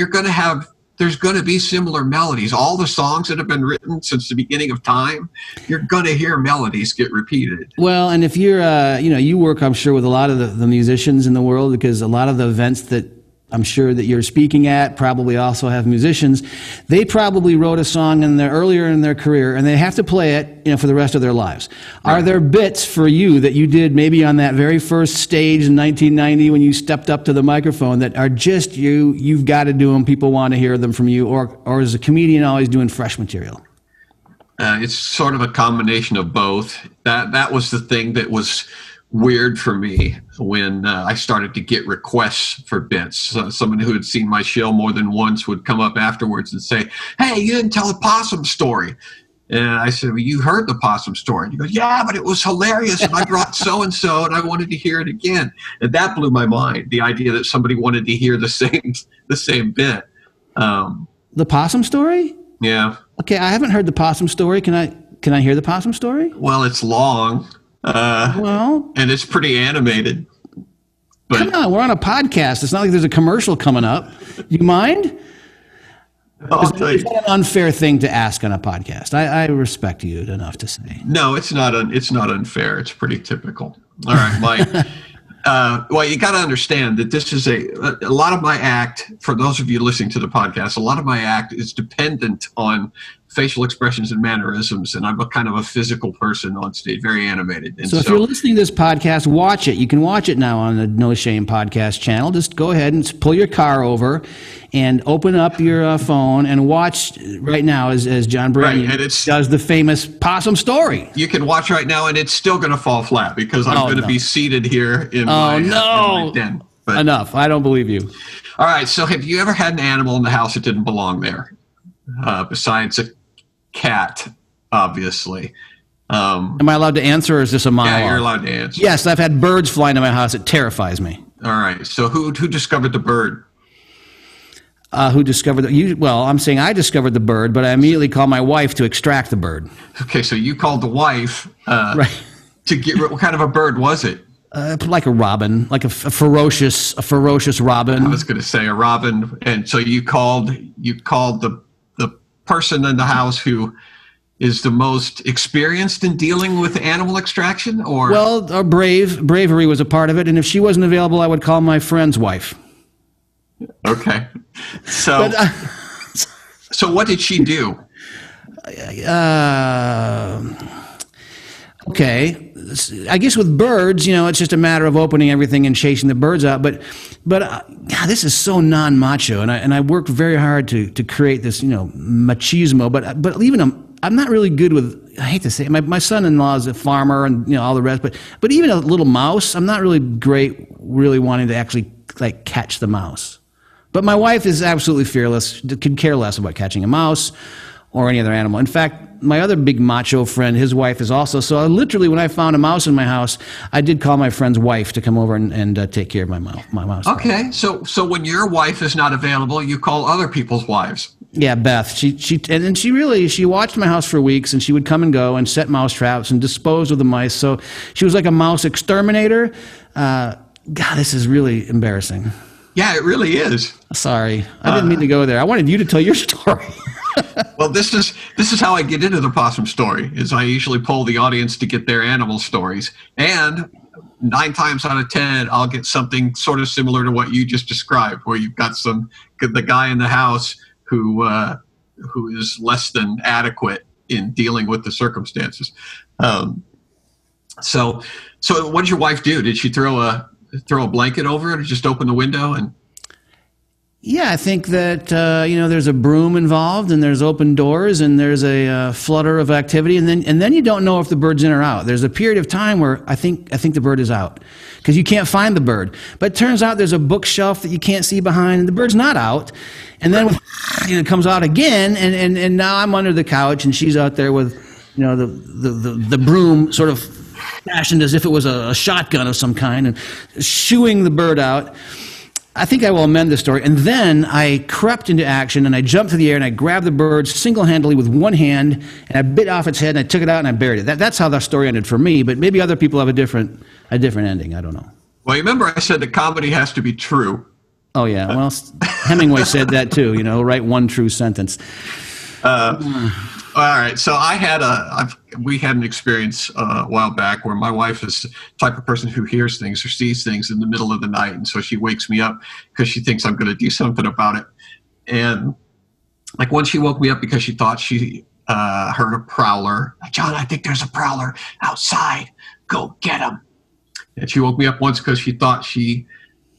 C: there's going to be similar melodies. All the songs that have been written since the beginning of time, you're going to hear melodies get repeated.
A: Well, and if you're, you work, I'm sure, with a lot of the musicians in the world, because a lot of the events that I'm sure that you're speaking at probably also have musicians. They probably wrote a song earlier in their career, and they have to play it, for the rest of their lives. Right. Are there bits for you that you did maybe on that very first stage in 1990 when you stepped up to the microphone that are just you've got to do them, people want to hear them from you, or is a comedian always doing fresh material?
C: It's sort of a combination of both. That was the thing that was weird for me when I started to get requests for bits. Someone who had seen my show more than once would come up afterwards and say, "Hey, you didn't tell the possum story." And I said, "Well, you heard the possum story." And he goes, "Yeah, but it was hilarious, and I brought so-and-so, and I wanted to hear it again." And that blew my mind, the idea that somebody wanted to hear the same bit.
A: The possum story?
C: Yeah.
A: Okay, I haven't heard the possum story. Can I hear the possum story?
C: Well, it's long. And it's pretty animated. But
A: come on, we're on a podcast. It's not like there's a commercial coming up. You mind?
C: I'll tell you.
A: It's not an unfair thing to ask on a podcast. I respect you enough to say.
C: No, it's not unfair. It's pretty typical. All right, Mike. Well, you got to understand that this is a lot of my act, for those of you listening to the podcast, a lot of my act is dependent on facial expressions and mannerisms, and I'm a kind of a physical person on stage, very animated. And
A: so if you're listening to this podcast, watch it. You can watch it now on the No Shame podcast channel. Just go ahead and pull your car over and open up your phone and watch right now as John Branyan does the famous possum story.
C: You can watch right now, and it's still going to fall flat because I'm going to be seated here in my den. But,
A: enough. I don't believe you.
C: All right. So have you ever had an animal in the house that didn't belong there? Besides a cat, obviously.
A: Am I allowed to answer, or is this a monologue?
C: Yeah, you're allowed to answer.
A: Yes, I've had birds fly into my house. It terrifies me.
C: All right. So who discovered the bird?
A: Who discovered well, I'm saying I discovered the bird, but I immediately called my wife to extract the bird.
C: Okay, so you called the wife
A: right.
C: to get what kind of a bird was it?
A: Like a robin, like a ferocious robin.
C: I was going to say a robin, and so you called the person in the house who is the most experienced in dealing with animal extraction, or bravery was a part of it, and if she wasn't available, I would call my friend's wife. Okay, so so what did she do?
A: Okay, I guess with birds, it's just a matter of opening everything and chasing the birds out. But God, this is so non-macho, and I worked very hard to create this, machismo. But even I'm not really good with. I hate to say it, my son-in-law is a farmer, and all the rest. But even a little mouse, I'm not really great, really wanting to actually like catch the mouse. But my wife is absolutely fearless. Could care less about catching a mouse or any other animal. In fact, my other big macho friend, his wife is also. So literally, when I found a mouse in my house, I did call my friend's wife to come over and take care of my mouse.
C: Okay, so when your wife is not available, you call other people's wives.
A: Yeah, Beth. She watched my house for weeks, and she would come and go and set mouse traps and dispose of the mice. So she was like a mouse exterminator. God, this is really embarrassing.
C: Yeah, it really is.
A: Sorry, I didn't mean to go there. I wanted you to tell your story.
C: Well, this is how I get into the possum story. Is I usually poll the audience to get their animal stories, and 9 times out of 10, I'll get something sort of similar to what you just described, where you've got the guy in the house who is less than adequate in dealing with the circumstances. So what did your wife do? Did she throw a blanket over it, or just open the window and?
A: Yeah, I think that there's a broom involved, and there's open doors, and there's a flutter of activity, and then you don't know if the bird's in or out. There's a period of time where I think the bird is out because you can't find the bird. But it turns out there's a bookshelf that you can't see behind, and the bird's not out. And then it comes out again, and now I'm under the couch, and she's out there with the broom sort of fashioned as if it was a shotgun of some kind, and shooing the bird out. I think I will amend the story. And then I crept into action, and I jumped through the air, and I grabbed the bird single-handedly with one hand, and I bit off its head, and I took it out, and I buried it. That's how the story ended for me, but maybe other people have a different ending. I don't know.
C: Well, you remember I said that comedy has to be true.
A: Oh, yeah. Well, Hemingway said that, too, write one true sentence.
C: All right. So we had an experience a while back where my wife is the type of person who hears things or sees things in the middle of the night. And so she wakes me up because she thinks I'm going to do something about it. And like once she woke me up because she thought she heard a prowler. John, I think there's a prowler outside. Go get him. And she woke me up once because she thought she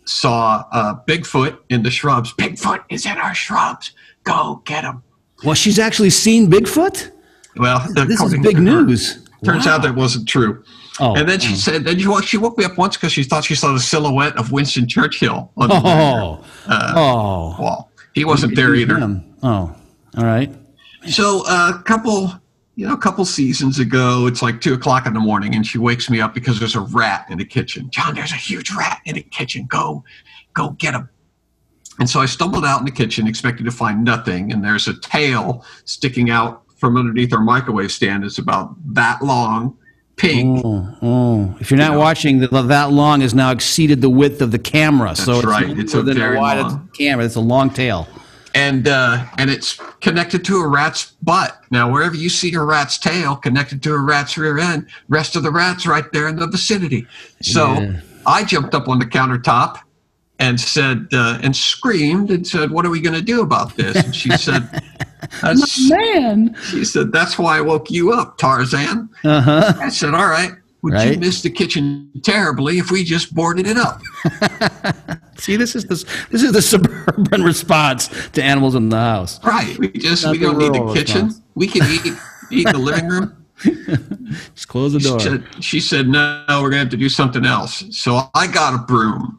C: saw Bigfoot in the shrubs. Bigfoot is in our shrubs. Go get him.
A: Well, she's actually seen Bigfoot?
C: Well,
A: this is big news.
C: Turns out that wasn't true.
A: Oh,
C: and then she said, she woke me up once because she thought she saw the silhouette of Winston Churchill on the wall. He wasn't there either.
A: Oh, all right.
C: So a couple seasons ago, it's like 2:00 in the morning, and she wakes me up because there's a rat in the kitchen. John, there's a huge rat in the kitchen. Go get him. And so I stumbled out in the kitchen expecting to find nothing, and there's a tail sticking out from underneath our microwave stand. It's about that long, pink.
A: If you're not watching, that long has now exceeded the width of the camera.
C: That's
A: so
C: right. It's a very long
A: camera. It's a long tail.
C: And it's connected to a rat's butt. Now, wherever you see a rat's tail connected to a rat's rear end, rest of the rats right there in the vicinity. So I jumped up on the countertop and said, and screamed and said, "What are we going to do about this?" And she said,
A: "Man,"
C: she said, "That's why I woke you up, Tarzan." I said, "All right. Would you miss the kitchen terribly if we just boarded it up?"
A: See, this is the suburban response to animals in the house.
C: Right. We don't need the kitchen. Response. We can eat in the living room.
A: Just close the door.
C: She said, "No, we're going to have to do something else." So I got a broom.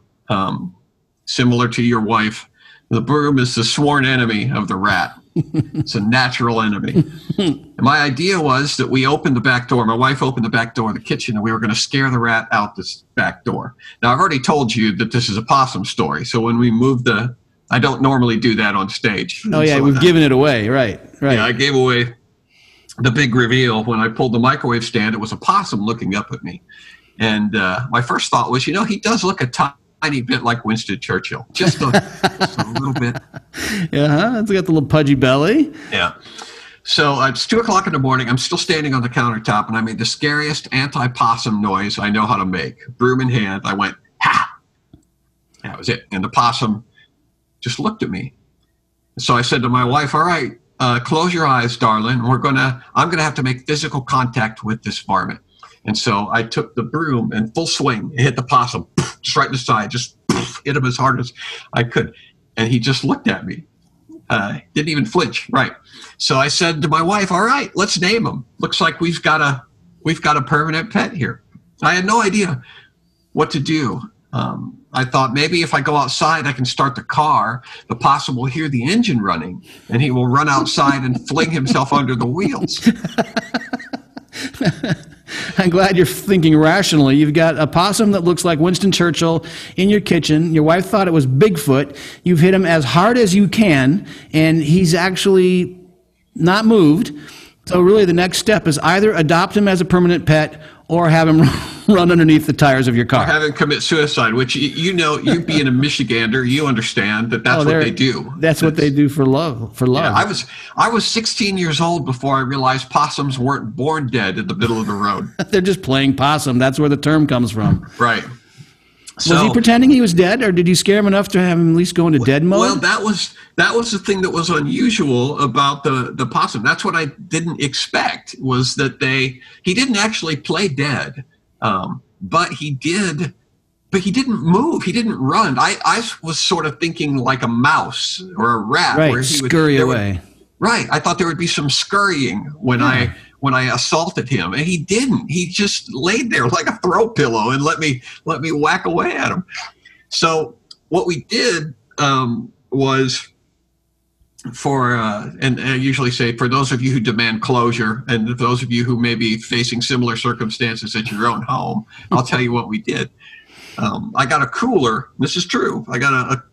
C: Similar to your wife, the broom is the sworn enemy of the rat. It's a natural enemy. And my idea was that we opened the back door. My wife opened the back door of the kitchen, and we were going to scare the rat out this back door. Now, I've already told you that this is a possum story. So when we moved I don't normally do that on stage.
A: Oh, yeah, we've given it away. Right.
C: Yeah, I gave away the big reveal. When I pulled the microwave stand, it was a possum looking up at me. And my first thought was, he does look a tiny bit like Winston Churchill, just a little bit.
A: Yeah, it's got the little pudgy belly.
C: Yeah. So it's 2:00 in the morning. I'm still standing on the countertop, and I made the scariest anti-possum noise I know how to make. Broom in hand, I went, "Ha!" That was it. And the possum just looked at me. So I said to my wife, "All right, close your eyes, darling. I'm going to have to make physical contact with this varmint. And so I took the broom and full swing, hit the possum, just right in the side, just hit him as hard as I could. And he just looked at me. Didn't even flinch. Right. So I said to my wife, all right, let's name him. Looks like we've got a permanent pet here. I had no idea what to do. I thought maybe if I go outside, I can start the car. The possum will hear the engine running, and he will run outside and fling himself under the wheels.
A: I'm glad you're thinking rationally. You've got a possum that looks like Winston Churchill in your kitchen. Your wife thought it was Bigfoot. You've hit him as hard as you can, and he's actually not moved. So really the next step is either adopt him as a permanent pet or have him run underneath the tires of your car.
C: Or have him commit suicide, which you being a Michigander, you understand that's what they do.
A: That's what they do for love.
C: Yeah, I was 16 years old before I realized possums weren't born dead in the middle of the road.
A: They're just playing possum. That's where the term comes from.
C: Right.
A: So, was he pretending he was dead, or did you scare him enough to have him at least go into dead mode?
C: Well, that was the thing that was unusual about the possum. That's what I didn't expect, was that he didn't actually play dead, but he did. But he didn't move. He didn't run. I was sort of thinking like a mouse or a rat,
A: right?
C: Where
A: Scurry away.
C: Right. I thought there would be some scurrying when I assaulted him, and he didn't. He just laid there like a throw pillow and let me whack away at him. So what we did was and I usually say, for those of you who demand closure, and those of you who may be facing similar circumstances at your own home, I'll tell you what we did. I got a cooler. This is true. I got a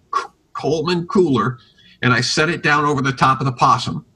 C: Coleman cooler, and I set it down over the top of the possum.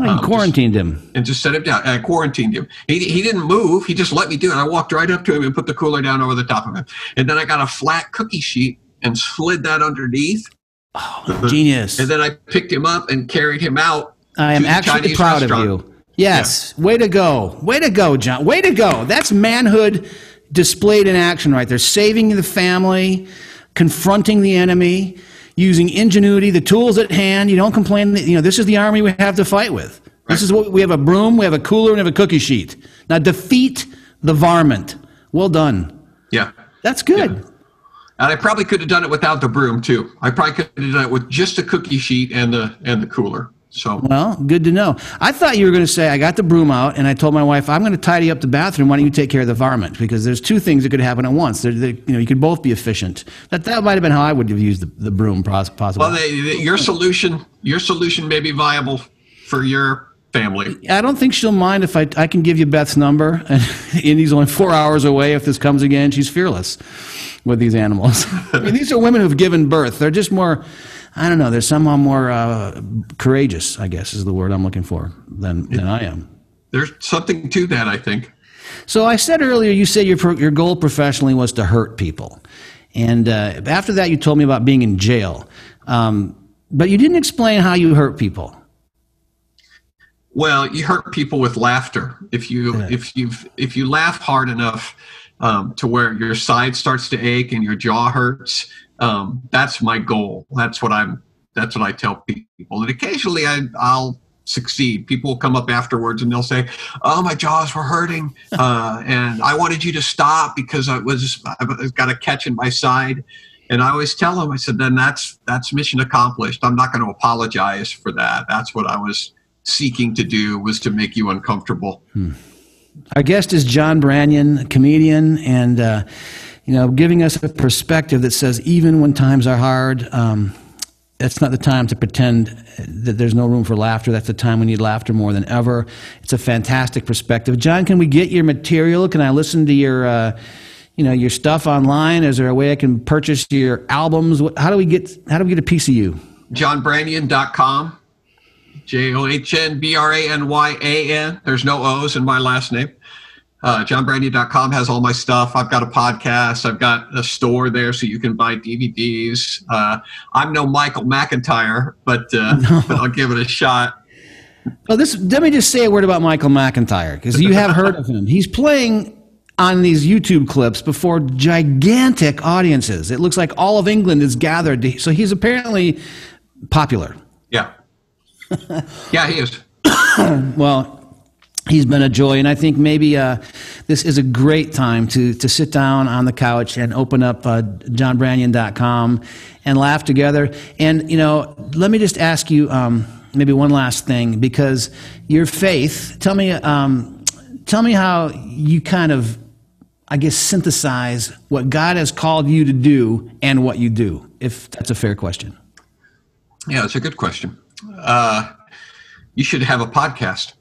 A: I quarantined him.
C: And just set him down. And I quarantined him. He didn't move. He just let me do it. I walked right up to him and put the cooler down over the top of him. And then I got a flat cookie sheet and slid that underneath.
A: Oh, genius.
C: And then I picked him up and carried him out.
A: I am actually proud of you. Yes. Yeah. Way to go. Way to go, John. Way to go. That's manhood displayed in action right there. Saving the family, confronting the enemy, using ingenuity, the tools at hand. You don't complain that, this is the army we have to fight with. Right. This is what we have: a broom, we have a cooler, and we have a cookie sheet. Now defeat the varmint. Well done.
C: Yeah.
A: That's good.
C: Yeah. And I probably could have done it without the broom too. I probably could have done it with just a cookie sheet and the cooler. So,
A: well, good to know. I thought you were going to say, I got the broom out and I told my wife, I'm going to tidy up the bathroom. Why don't you take care of the varmint? Because there's two things that could happen at once. You could both be efficient. That might have been how I would have used the broom, possibly. Well,
C: your solution may be viable for your family.
A: I don't think she'll mind if I can give you Beth's number. And Indy's only 4 hours away. If this comes again, she's fearless with these animals. I mean, these are women who've given birth. They're just more, I don't know, they're somehow more courageous, I guess is the word I'm looking for, than I am.
C: There's something to that, I think.
A: So I said earlier, you said your goal professionally was to hurt people. And after that, you told me about being in jail. But you didn't explain how you hurt people.
C: Well, you hurt people with laughter. If you laugh hard enough to where your side starts to ache and your jaw hurts, that's my goal. That's what I tell people. And occasionally I'll succeed. People will come up afterwards and they'll say, "Oh, my jaws were hurting, and I wanted you to stop because I've got a catch in my side." And I always tell them, I said, "Then that's mission accomplished. I'm not going to apologize for that. That's what I was seeking to do, was to make you uncomfortable."
A: Our guest is John Branyan, a comedian, and giving us a perspective that says even when times are hard, that's not the time to pretend that there's no room for laughter. That's the time we need laughter more than ever. It's a fantastic perspective. John, can we get your material? Can I listen to your stuff online? Is there a way I can purchase your albums? How do we get a piece of you?
C: JohnBranyan.com. JohnBranyan. There's no O's in my last name. JohnBranyan.com has all my stuff. I've got a podcast. I've got a store there so you can buy DVDs. I'm no Michael McIntyre, but I'll give it a shot.
A: Well, let me just say a word about Michael McIntyre, because you have heard of him. He's playing on these YouTube clips before gigantic audiences. It looks like all of England is gathered. So he's apparently popular.
C: Yeah. Yeah, he is.
A: Well, he's been a joy, and I think maybe this is a great time to sit down on the couch and open up johnbranyan.com and laugh together. And, let me just ask you maybe one last thing, because your faith, tell me how you kind of, I guess, synthesize what God has called you to do and what you do, if that's a fair question.
C: Yeah, it's a good question. You should have a podcast.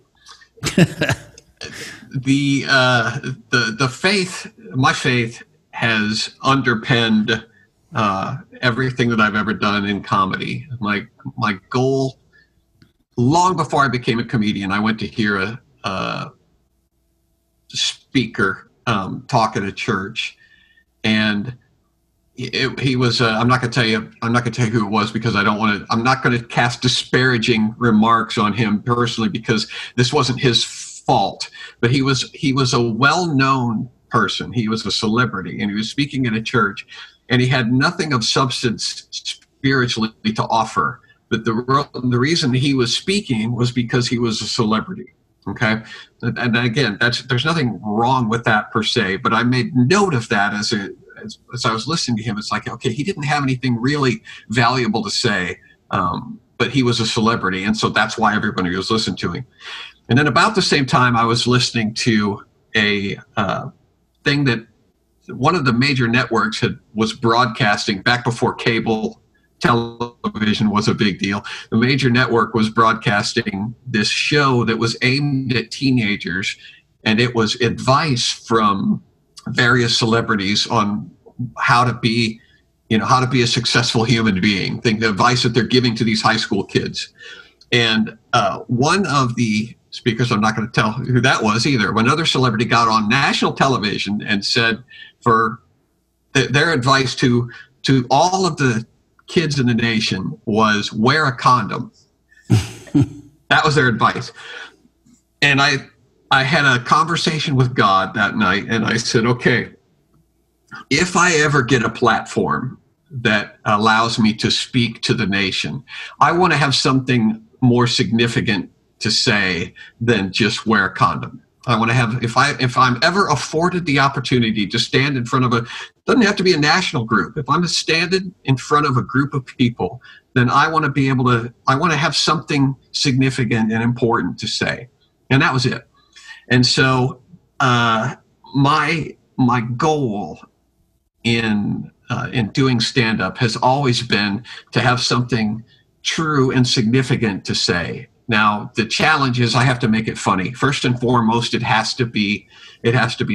C: The faith, my faith has underpinned everything that I've ever done in comedy. My goal, long before I became a comedian, I went to hear a speaker talk at a church, and he was. I'm not going to tell you who it was, because I'm not going to cast disparaging remarks on him personally, because this wasn't his fault. But he was a well-known person. He was a celebrity, and he was speaking at a church, and he had nothing of substance spiritually to offer. But the reason he was speaking was because he was a celebrity. Okay, and again, there's nothing wrong with that per se. But I made note of that as I was listening to him. It's like, okay, he didn't have anything really valuable to say, but he was a celebrity, and so that's why everybody was listening to him. And then about the same time, I was listening to a thing that one of the major networks was broadcasting back before cable television was a big deal. The major network was broadcasting this show that was aimed at teenagers, and it was advice from various celebrities on how to be a successful human being. The advice that they're giving to these high school kids. And one of the speakers, I'm not going to tell who that was either, another celebrity got on national television and said for their advice to all of the kids in the nation was wear a condom. That was their advice. And I had a conversation with God that night, and I said, okay, if I ever get a platform that allows me to speak to the nation, I want to have something more significant to say than just wear a condom. I want to have, if I'm ever afforded the opportunity to stand in front of doesn't have to be a national group. If I'm standing in front of a group of people, then I want to have something significant and important to say. And that was it. And so my goal in doing stand-up has always been to have something true and significant to say. Now, the challenge is I have to make it funny. First and foremost, it has to be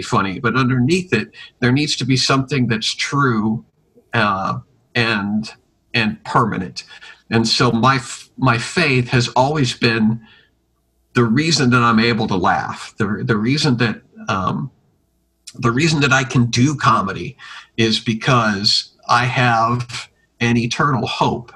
C: funny. But underneath it, there needs to be something that's true and permanent. And so my faith has always been the reason that I'm able to laugh. The reason that I can do comedy is because I have an eternal hope.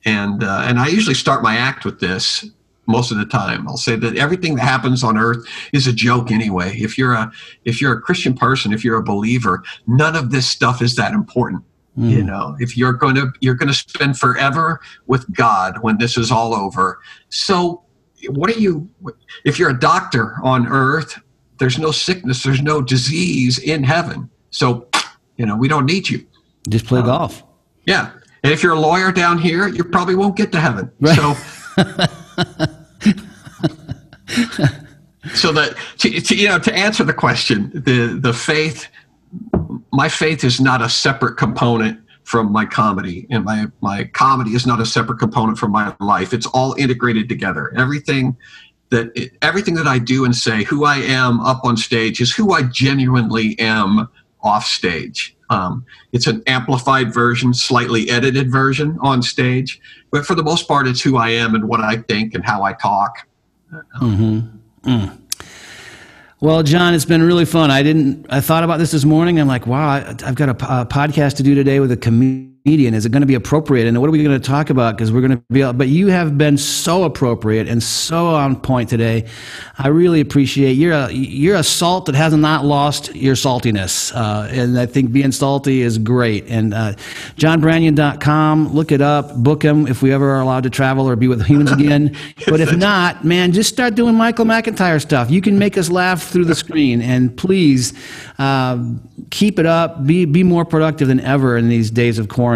C: And I usually start my act with this. Most of the time, I'll say that everything that happens on earth is a joke anyway. If you're a Christian person, if you're a believer, none of this stuff is that important. If you're going to spend forever with God when this is all over. So if you're a doctor on earth, there's no sickness, there's no disease in heaven. So, we don't need you.
A: Just play golf.
C: Yeah. And if you're a lawyer down here, you probably won't get to heaven. Right. So that to answer the question, the faith, my faith is not a separate component from my comedy, and my comedy is not a separate component from my life. It's all integrated together. Everything that I do and say, who I am up on stage is who I genuinely am off stage. It's an amplified version, slightly edited version on stage, but for the most part, it's who I am and what I think and how I talk.
A: Well, John, it's been really fun. I thought about this morning. I'm like, wow, I've got a podcast to do today with a comedian and is it going to be appropriate? And what are we going to talk about? Because we're going to be, but you have been so appropriate and so on point today. I really appreciate you're a salt that has not lost your saltiness. And I think being salty is great. And JohnBranyan.com, look it up, book him if we ever are allowed to travel or be with humans again. But if not, man, just start doing Michael McIntyre stuff. You can make us laugh through the screen. And please keep it up. Be more productive than ever in these days of quarantine.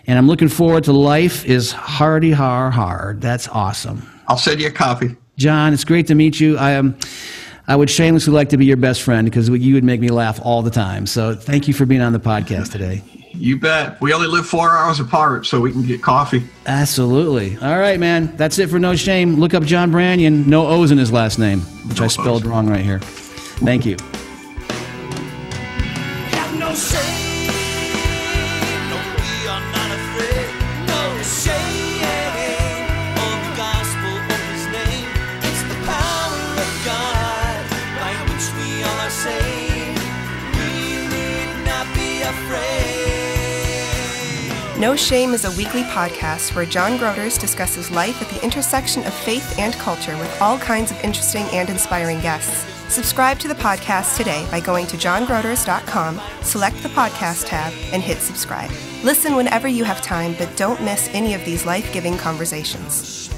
A: And I'm looking forward to Life is Hardy Hard. That's awesome.
C: I'll send you a copy.
A: John, it's great to meet you. I would shamelessly like to be your best friend because you would make me laugh all the time. So thank you for being on the podcast today.
C: You bet. We only live 4 hours apart, so we can get coffee.
A: Absolutely. All right, man. That's it for No Shame. Look up John Branyan. No O's in his last name, which I spelled wrong right here. Thank you.
B: Have no shame, no, we are not afraid. No shame of the gospel of His name. It's the power of God by which we all are saved. We need not be afraid.
D: No Shame is a weekly podcast where John Groders discusses life at the intersection of faith and culture with all kinds of interesting and inspiring guests. Subscribe to the podcast today by going to johngroders.com, select the podcast tab, and hit subscribe. Listen whenever you have time, but don't miss any of these life-giving conversations.